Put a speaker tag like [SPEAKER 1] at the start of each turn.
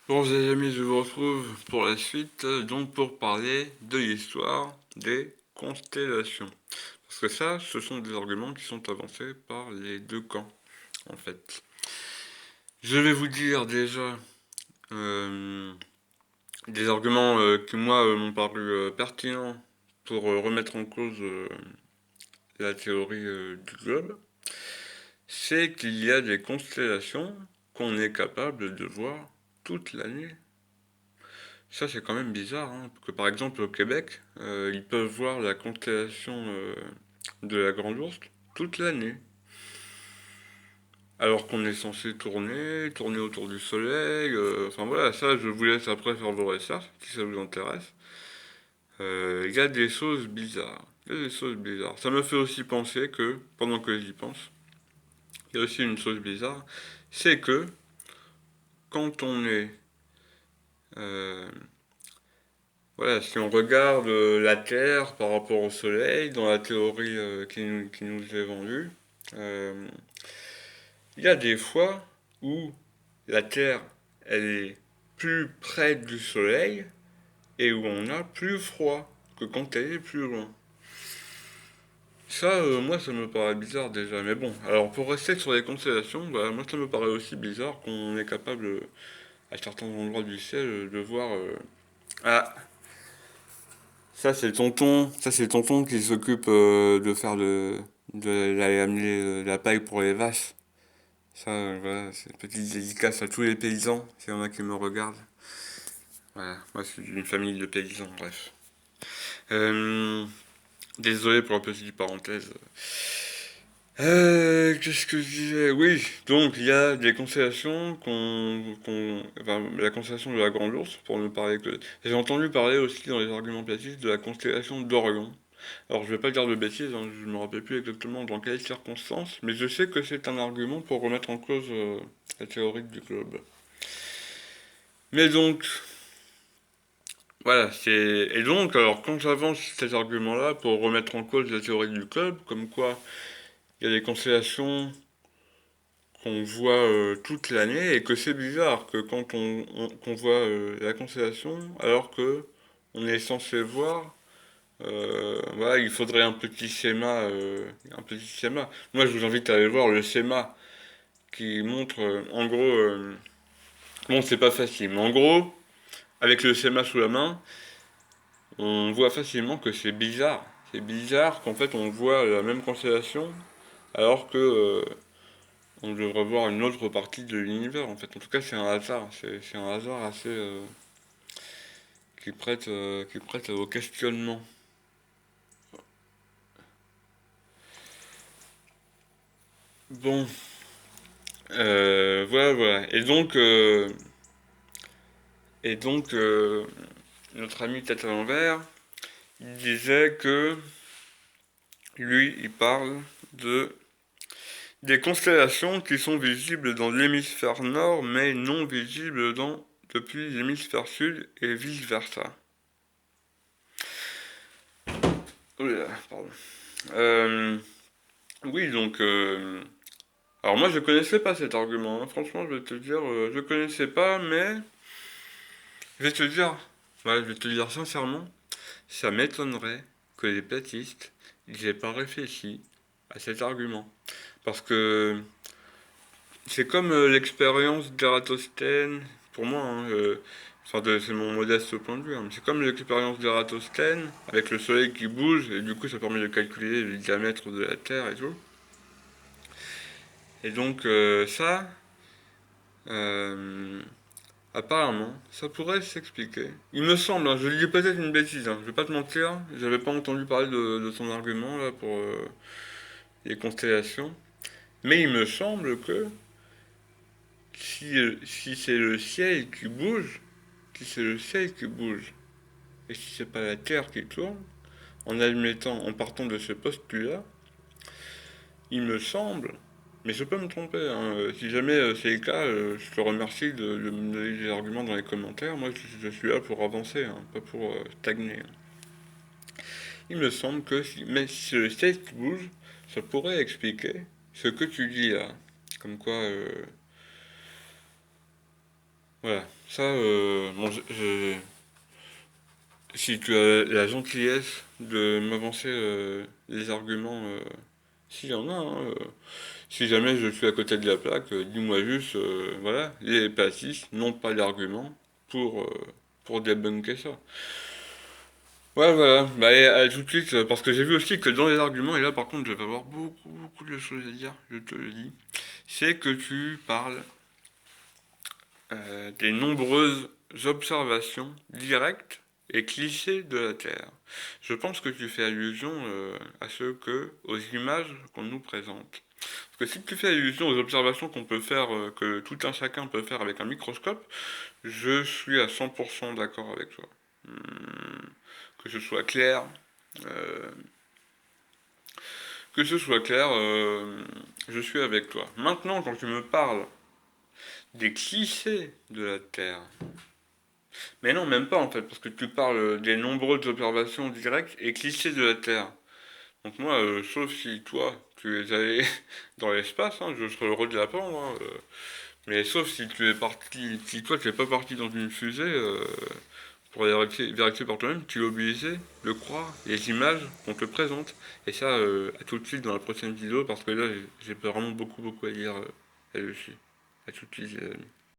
[SPEAKER 1] Bon, les amis, je vous retrouve pour la suite, donc pour parler de l'histoire des constellations. Parce que ça, ce sont des arguments qui sont avancés par les deux camps, en fait. Je vais vous dire déjà euh, des arguments qui, moi, m'ont paru pertinents pour remettre en cause la théorie du globe. C'est qu'il y a des constellations qu'on est capable de voir toute l'année. Ça, c'est quand même bizarre, hein, que par exemple au Québec, ils peuvent voir la constellation de la Grande Ourse toute l'année. Alors qu'on est censé tourner autour du Soleil. Enfin voilà, ça, je vous laisse après faire vos recherches, si ça vous intéresse. Il y a des choses bizarres. Il y a des choses bizarres. Ça me fait aussi penser que, pendant que j'y pense, il y a aussi une chose bizarre, c'est que quand on est euh, voilà, si on regarde la Terre par rapport au Soleil, dans la théorie qui nous est vendue, euh, il y a des fois où la Terre, elle est plus près du Soleil et où on a plus froid que quand elle est plus loin. Ça, moi, ça me paraît bizarre déjà. Mais bon, alors pour rester sur les constellations, bah, moi, ça me paraît aussi bizarre qu'on est capable, à certains endroits du ciel, de voir... Ah, ça c'est le tonton qui s'occupe de faire d'aller amener la paille pour les vaches. Ça, voilà, c'est une petite dédicace à tous les paysans, s'il y en a qui me regardent. Voilà, moi je suis d'une famille de paysans, bref. Euh, Désolé pour la petite parenthèse. Qu'est-ce que je disais? Oui, donc il y a des constellations enfin, la constellation de la Grande Ourse, pour ne parler que... J'ai entendu parler aussi dans les arguments platistes de la constellation d'Orion. Alors je vais pas dire de bêtises, hein, je me rappelle plus exactement dans quelles circonstances, mais je sais que c'est un argument pour remettre en cause la théorie du globe. Mais donc, voilà, c'est... Et donc, alors quand j'avance ces arguments-là pour remettre en cause la théorie du globe, comme quoi il y a des constellations qu'on voit toute l'année et que c'est bizarre que quand qu'on voit la constellation alors que on est censé voir voilà, il faudrait un petit schéma. Moi, je vous invite à aller voir le schéma qui montre, en gros, bon, c'est pas facile, mais en gros, avec le schéma sous la main, on voit facilement que c'est bizarre. C'est bizarre qu'en fait, on voit la même constellation alors que on devrait voir une autre partie de l'univers. En fait, en tout cas, c'est un hasard. C'est un hasard assez qui prête au questionnement. Bon, voilà, voilà. Et donc, notre ami tête à l'envers, il disait que lui, il parle de des constellations qui sont visibles dans l'hémisphère nord, mais non visibles depuis l'hémisphère sud et vice-versa. Oh là, pardon. Euh, oui, donc, alors moi, je connaissais pas cet argument, hein. Franchement, je vais te dire, je connaissais pas, mais je vais te dire, ouais, je vais te dire sincèrement, ça m'étonnerait que les platistes n'aient pas réfléchi à cet argument. Parce que c'est comme l'expérience d'Ératosthène, pour moi, hein, enfin, c'est mon modeste point de vue, hein, mais c'est comme l'expérience d'Ératosthène, avec le soleil qui bouge, et du coup ça permet de calculer le diamètre de la Terre et tout. Et donc ça, euh, apparemment, ça pourrait s'expliquer. Il me semble, hein, je dis peut-être une bêtise, hein, je vais pas te mentir, j'avais pas entendu parler de son argument là pour les constellations, mais il me semble que si c'est le ciel qui bouge, si c'est le ciel qui bouge, et si c'est pas la Terre qui tourne, en admettant, en partant de ce postulat, il me semble, mais je peux me tromper, hein, si jamais c'est le cas, je te remercie de me donner des arguments dans les commentaires. Moi, je suis là pour avancer, hein, pas pour stagner, hein. Il me semble que mais si c'est le ciel qui bouge, ça pourrait expliquer ce que tu dis là. Comme quoi, voilà. Ça, bon, si tu as la gentillesse de m'avancer les arguments, s'il y en a, hein, si jamais je suis à côté de la plaque, dis-moi juste, voilà, les passis n'ont pas d'arguments pour débunker ça. Ouais, voilà, bah, et à tout de suite, parce que j'ai vu aussi que dans les arguments, et là par contre je vais avoir beaucoup de choses à dire, je te le dis, c'est que tu parles des nombreuses observations directes et clichés de la Terre. Je pense que tu fais allusion aux images qu'on nous présente. Parce que si tu fais allusion aux observations qu'on peut faire, que tout un chacun peut faire avec un microscope, je suis à 100% d'accord avec toi. Que ce soit clair, euh, que ce soit clair, je suis avec toi. Maintenant, quand tu me parles des clichés de la Terre, mais non, même pas en fait, parce que tu parles des nombreuses observations directes et clichés de la Terre. Donc moi, sauf si toi, tu es allé dans l'espace, hein, je serai heureux de l'apprendre, hein, mais sauf si tu es parti, si toi tu n'es pas parti dans une fusée pour vérifier par toi-même, tu es obligé de croire les images qu'on te présente. Et ça, à tout de suite dans la prochaine vidéo, parce que là, j'ai vraiment beaucoup à dire là-dessus. À tout de suite, les amis.